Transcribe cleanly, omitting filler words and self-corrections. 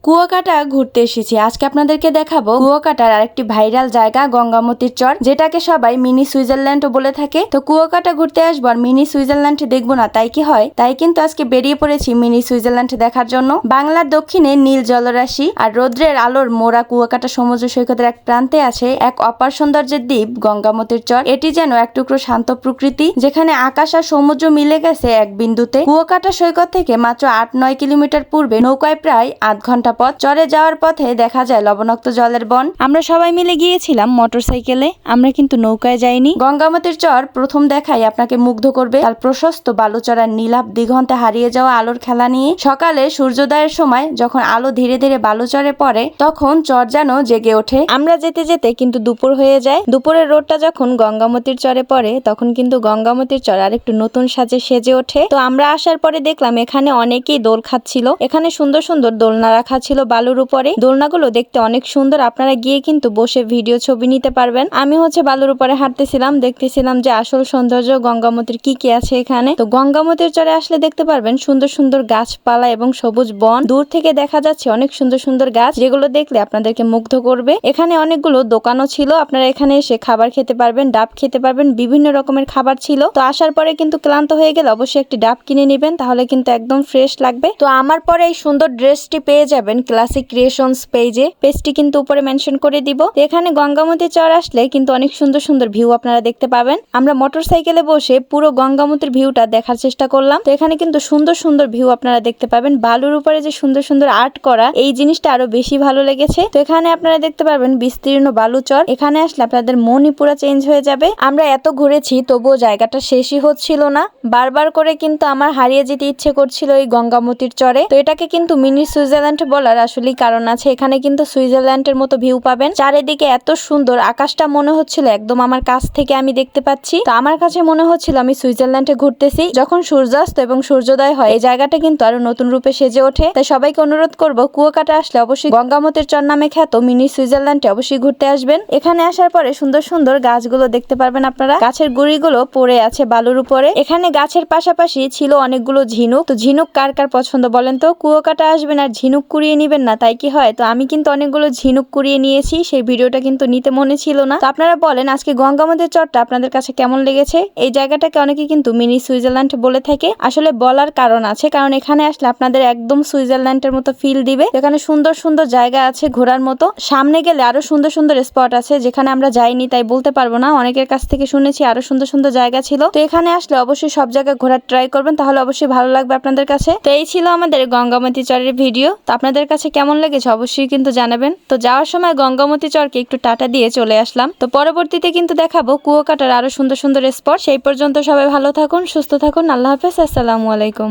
কুয়াকাটা ঘুরতে এসেছি। আজকে আপনাদেরকে দেখাবো কুয়াকাটার আরেকটি ভাইরাল জায়গা গঙ্গামতির চর, যেটাকে সবাই মিনি সুইজারল্যান্ড বলে থাকে। তো কুয়াকাটা ঘুরতে আসবো আর মিনি সুইজারল্যান্ড দেখবো না তাই কি হয়? তাই কিন্তু আজকে বেরিয়ে পড়েছি মিনি সুইজারল্যান্ড দেখার জন্য। বাংলার দক্ষিণে নীল জলরাশি আর রৌদ্রের আলোর মোড়া কুয়াকাটা সমুদ্র সৈকতের এক প্রান্তে আছে এক অপার সৌন্দর্যের দ্বীপ গঙ্গামতির চর। এটি যেন এক টুকরো শান্ত প্রকৃতি, যেখানে আকাশ আর সমুদ্র মিলে গেছে এক বিন্দুতে। কুয়াকাটা সৈকত থেকে মাত্র 8-9 কিলোমিটার পূর্বে নৌকায় প্রায় আধ ঘন্টা পথ। চরে যাওয়ার পথে দেখা যায় লবণাক্ত জলের বন। আমরা সবাই মিলে গিয়েছিলাম মোটরসাইকেলে, আমরা কিন্তু নৌকায় যাইনি। গঙ্গামতির চর প্রথম দেখাই আপনাকে মুগ্ধ করবে তার প্রশস্ত বালুচরার নীলাভ দিগন্তে হারিয়ে যাওয়া আলোর খেলা নিয়ে। সকালে সূর্যোদয়ের সময় যখন আলো ধীরে ধীরে বালুচরে পড়ে, তখন চর যেন জেগে ওঠে। আমরা যেতে যেতে কিন্তু দুপুর হয়ে যায়। দুপুরের রোদটা যখন গঙ্গামতির চরে পড়ে, তখন কিন্তু গঙ্গামতির চর আর একটু নতুন সাজে সেজে ওঠে। তো আমরা আসার পরে দেখলাম এখানে অনেকেই দোল খাচ্ছিল। এখানে সুন্দর সুন্দর দোলনা রাখা ছিল বালুর উপরে। দোলনাগুলো দেখতে অনেক সুন্দর, আপনারা গিয়ে কিন্তু বসে ভিডিও ছবি নিতে পারবেন। আমি বালুর উপরে হাঁটতেছিলাম, দেখতেছিলাম যে আসল সৌন্দর্য গঙ্গামতির কি কি আছে এখানে। তো গঙ্গামতির চরে আসলে দেখতে পারবেন সুন্দর সুন্দর গাছপালা এবং সবুজ বন। দূর থেকে দেখা যাচ্ছে অনেক সুন্দর সুন্দর গাছ, যেগুলো দেখলে আপনাদেরকে মুগ্ধ করবে। এখানে অনেকগুলো দোকানও ছিল, আপনারা এখানে এসে খাবার খেতে পারবেন, ডাব খেতে পারবেন, বিভিন্ন রকমের খাবার ছিল। তো আসার পরে কিন্তু ক্লান্ত হয়ে গেলে অবশ্যই একটি ডাব কিনে নেবেন, তাহলে কিন্তু একদম ফ্রেশ লাগবে। তো আমার পরে এই সুন্দর ড্রেসটি পেয়ে যাবেন ক্লাসিক ক্রিয়েশনস পেজে, পেজটি কিন্তু উপরে মেনশন করে দিব। তো এখানে গঙ্গামতি চর আসলে কিন্তু অনেক সুন্দর সুন্দর ভিউ আপনারা দেখতে পাবেন। আমরা মোটরসাইকেলে বসে পুরো গঙ্গামতির ভিউটা দেখার চেষ্টা করলাম। তো এখানে কিন্তু সুন্দর সুন্দর ভিউ আপনারা দেখতে পাবেন। বালুর উপরে যে সুন্দর সুন্দর আর্ট করা, এই জিনিসটা আরো বেশি ভালো লেগেছে। তো এখানে আপনারা দেখতে পারবেন বিস্তীর্ণ বালুচর। এখানে আসলে আপনাদের মনই পুরো চেঞ্জ হয়ে যাবে। আমরা এত ঘুরেছি তবুও জায়গাটা শেষই হচ্ছিল না। বারবার করে কিন্তু আমার হারিয়ে যেতে ইচ্ছে করছিল এই গঙ্গামতির চরে। তো এটাকে কিন্তু মিনি সুইজারল্যান্ড বলার আসলেই কারণ আছে। এখানে কিন্তু সুইজারল্যান্ডের মতো ভিউ পাবেন। চারিদিকে এত সুন্দর, আকাশটা মনে হচ্ছিল একদম আমার কাছ থেকে আমি দেখতে পাচ্ছি। তো আমার কাছে মনে হচ্ছিল আমি সুইজারল্যান্ডে ঘুরতেছি। যখন সূর্যাস্ত এবং সূর্যোদয় হয়, এই জায়গাটা কিন্তু আরো নতুন রূপে সেজে ওঠে। তাই সবাইকে অনুরোধ করব, কুয়াকাটা আসলে অবশ্যই গঙ্গামতির চর নামে খ্যাত মিনি সুইজারল্যান্ডে অবশ্যই ঘুরতে আসবেন। এখানে আসার পরে সুন্দর সুন্দর গাছগুলো দেখতে পারবেন আপনারা। গাছের গুড়িগুলো পড়ে আছে বালুর উপরে। এখানে গাছের পাশাপাশি ছিল অনেকগুলো ঝিনুক। তো ঝিনুক কার কার পছন্দ বলেন তো? কুয়াকাটা আসবেন আর ঝিনুক কুড়িয়ে নিবেন না তাই কি হয়? তো আমি কিন্তু অনেকগুলো ঝিনুক কুড়িয়ে নিয়েছি, সেই ভিডিওটা কিন্তু নিতে মনে ছিল না। তো আপনারা বলেন আজকে গঙ্গামতির চরটা আপনাদের কাছে কেমন লেগেছে? এই জায়গাটাকে অনেকে কিন্তু মিনি সুইজারল্যান্ড বলে থাকে। আসলে বলার কারণ আছে, কারণ এখানে আসলে আপনাদের একদম সুইজারল্যান্ডের মতো ফিল দিবে। এখানে সুন্দর সুন্দর জায়গা আছে ঘোরার মতো। সামনে গেলে আরো সুন্দর সুন্দর স্পট আছে, যেখানে আমরা যাইনি তাই বলতে পারবো না। অনেকের কাছ থেকে শুনেছি আরো সুন্দর সুন্দর জায়গা ছিল। তো এখানে আসলে অবশ্যই সব জায়গায় ঘোরার ট্রাই করবেন, তাহলে অবশ্যই ভালো লাগবে আপনাদের কাছে। তো এই ছিল আমাদের গঙ্গামতি চরের ভিডিও। তো আপনাদের কাছে কেমন লেগেছে অবশ্যই কিন্তু জানাবেন। তো যাওয়ার সময় গঙ্গামতি চরকে একটু টাটা দিয়ে চলে আসলাম। তো পরবর্তীতে কিন্তু দেখাবো কুয়াকাটার আরো সুন্দর সুন্দর স্পট। সেই পর্যন্ত সবাই ভালো থাকুন, সুস্থ থাকুন। আল্লাহ হাফেজ, আসসালামু আলাইকুম।